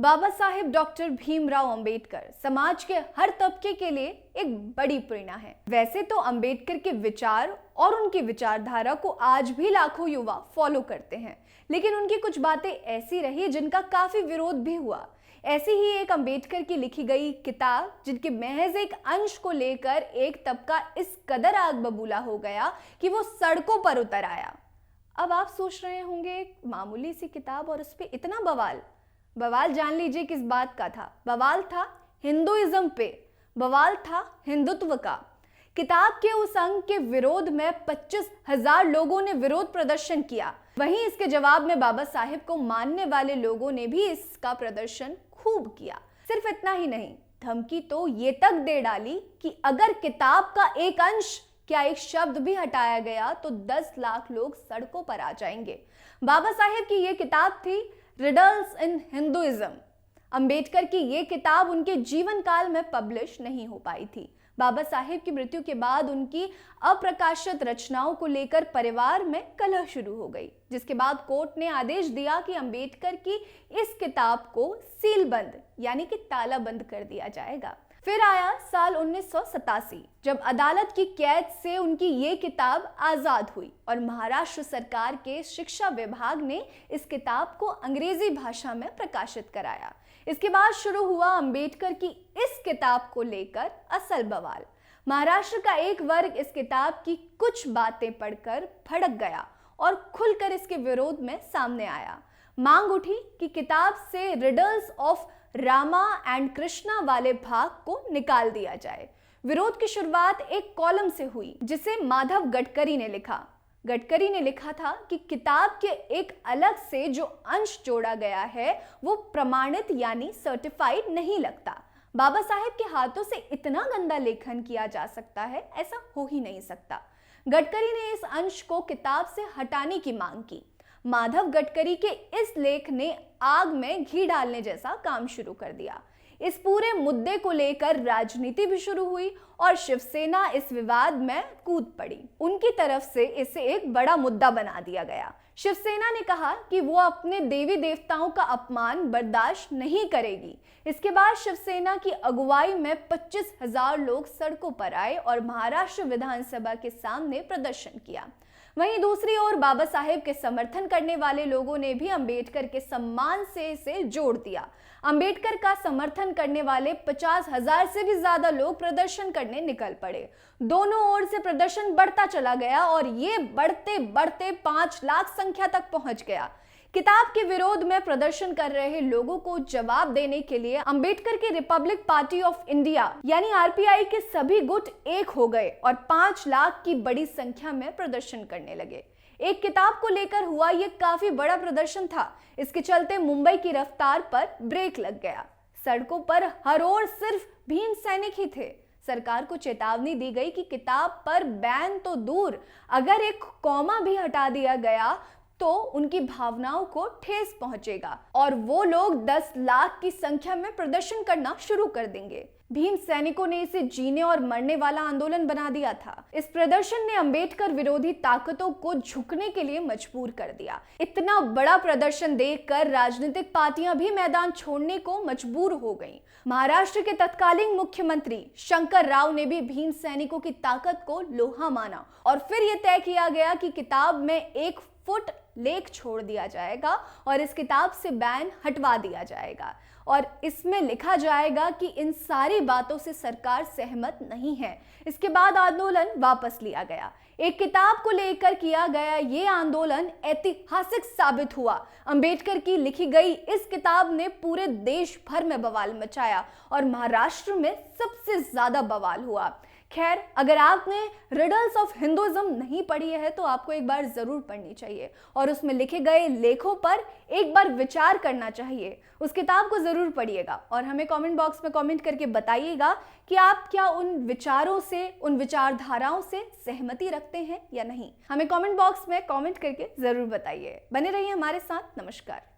Baba Saheb doctor Bhimrao Ambedkar समाज के हर तबके के लिए एक बड़ी प्रेरणा है। वैसे तो अंबेडकर के विचार और उनकी विचारधारा को आज भी लाखों युवा फॉलो करते हैं, लेकिन उनकी कुछ बातें ऐसी रही जिनका काफी विरोध भी हुआ। ऐसी ही एक अंबेडकर की लिखी गई किताब, जिनके महज एक अंश को लेकर एक तबका इस कदर आग बबूला हो गया कि वो सड़कों पर उतर आया। अब आप सोच रहे होंगे, एक मामूली सी किताब और उस पर इतना बवाल जान लीजिए किस बात का था। बवाल था हिंदुइज्म पे, बवाल था हिंदुत्व का। किताब के उस अंग के विरोध में 25,000 लोगों ने विरोध प्रदर्शन किया। वहीं इसके जवाब में बाबा साहेब को मानने वाले लोगों ने भी इसका प्रदर्शन खूब किया। सिर्फ इतना ही नहीं, धमकी तो ये तक दे डाली कि अगर किताब का एक अंश, क्या एक शब्द भी हटाया गया तो 10 लाख लोग सड़कों पर आ जाएंगे। बाबा साहेब की यह किताब थी रिडल्स इन हिंदुइज्म। अंबेडकर की यह किताब उनके जीवन काल में पब्लिश नहीं हो पाई थी। बाबा साहेब की मृत्यु के बाद उनकी अप्रकाशित रचनाओं को लेकर परिवार में कलह शुरू हो गई, जिसके बाद कोर्ट ने आदेश दिया कि अंबेडकर की इस किताब को सीलबंद यानी कि तालाबंद कर दिया जाएगा। फिर आया साल 1987, जब अदालत की कैद से उनकी ये किताब आजाद हुई और महाराष्ट्र सरकार के शिक्षा विभाग ने इस किताब को अंग्रेजी भाषा में प्रकाशित कराया। इसके बाद शुरू हुआ अंबेडकर की इस किताब को लेकर असल बवाल। महाराष्ट्र का एक वर्ग इस किताब की कुछ बातें पढ़कर भड़क गया और खुलकर इसके विरोध में सामने आया। मांग उठी कि किताब से riddles of Rama and Krishna वाले भाग को निकाल दिया जाए। विरोध की शुरुआत एक कॉलम से हुई जिसे माधव गडकरी ने लिखा। गडकरी ने लिखा था कि किताब के एक अलग से जो अंश जोड़ा गया है वो प्रमाणित यानी सर्टिफाइड नहीं लगता। बाबा साहेब के हाथों से इतना गंदा लेखन किया जा सकता है, ऐसा हो ही नहीं सकता। गडकरी ने इस अंश को किताब से हटाने की मांग की। माधव गडकरी के इस लेख ने आग में घी डालने जैसा काम शुरू कर दिया। इस पूरे मुद्दे को लेकर राजनीति भी शुरू हुई और शिवसेना इस विवाद में कूद पड़ी। उनकी तरफ से इसे एक बड़ा मुद्दा बना दिया गया। शिवसेना ने कहा कि वो अपने देवी देवताओं का अपमान बर्दाश्त नहीं करेगी। इसके बाद शिवसेना की अगुवाई में 25,000 लोग सड़कों पर आए और महाराष्ट्र विधानसभा के सामने प्रदर्शन किया। वहीं दूसरी ओर बाबा साहेब के समर्थन करने वाले लोगों ने भी अंबेडकर के सम्मान से इसे जोड़ दिया। अंबेडकर का समर्थन करने वाले 50,000 से भी ज्यादा लोग प्रदर्शन करने निकल पड़े। दोनों ओर से प्रदर्शन बढ़ता चला गया और ये बढ़ते बढ़ते 5 लाख संख्या तक पहुंच गया। किताब के विरोध में प्रदर्शन कर रहे लोगों को जवाब देने के लिए अंबेडकर के रिपब्लिक पार्टी ऑफ इंडिया यानी आरपीआई के सभी गुट एक हो गए और 5 लाख की बड़ी संख्या में प्रदर्शन करने लगे। एक किताब को लेकर हुआ ये काफी बड़ा प्रदर्शन था। इसके चलते मुंबई की रफ्तार पर ब्रेक लग गया। सड़कों पर हर ओर सिर्फ भीम सैनिक ही थे। सरकार को चेतावनी दी गई कि किताब पर बैन तो दूर, अगर एक कॉमा भी हटा दिया गया तो उनकी भावनाओं को ठेस पहुंचेगा और वो लोग 10 लाख की संख्या में प्रदर्शन करना शुरू कर देंगे। भीम सैनिकों ने इसे जीने और मरने वाला आंदोलन बना दिया था। इस प्रदर्शन ने अंबेडकर विरोधी ताकतों को झुकने के लिए मजबूर कर दिया। इतना बड़ा प्रदर्शन देखकर राजनीतिक पार्टियां भी मैदान छोड़ने को मजबूर हो गईं। महाराष्ट्र के तत्कालीन मुख्यमंत्री शंकर राव ने भी भीम सैनिकों की ताकत को लोहा माना और फिर यह तय किया गया कि किताब में 1 फुट लेख छोड़ दिया जाएगा और इस किताब से बैन हटवा दिया जाएगा और इसमें लिखा जाएगा कि इन सारी बातों से सरकार सहमत नहीं है। इसके बाद आंदोलन वापस लिया गया। एक किताब को लेकर किया गया ये आंदोलन ऐतिहासिक साबित हुआ। अंबेडकर की लिखी गई इस किताब ने पूरे देश भर में बवाल मचाया और महाराष्ट्र में सबसे ज्यादा बवाल हुआ। खैर, अगर आपने रिडल्स ऑफ हिंदुइज्म नहीं पढ़ी है तो आपको एक बार जरूर पढ़नी चाहिए और उसमें लिखे गए लेखों पर एक बार विचार करना चाहिए। उस किताब को जरूर पढ़िएगा और हमें कमेंट बॉक्स में कमेंट करके बताइएगा कि आप क्या उन विचारों से, उन विचारधाराओं से सहमति रखते हैं या नहीं। हमें कमेंट बॉक्स में कमेंट करके जरूर बताइए। बने रहिए हमारे साथ। नमस्कार।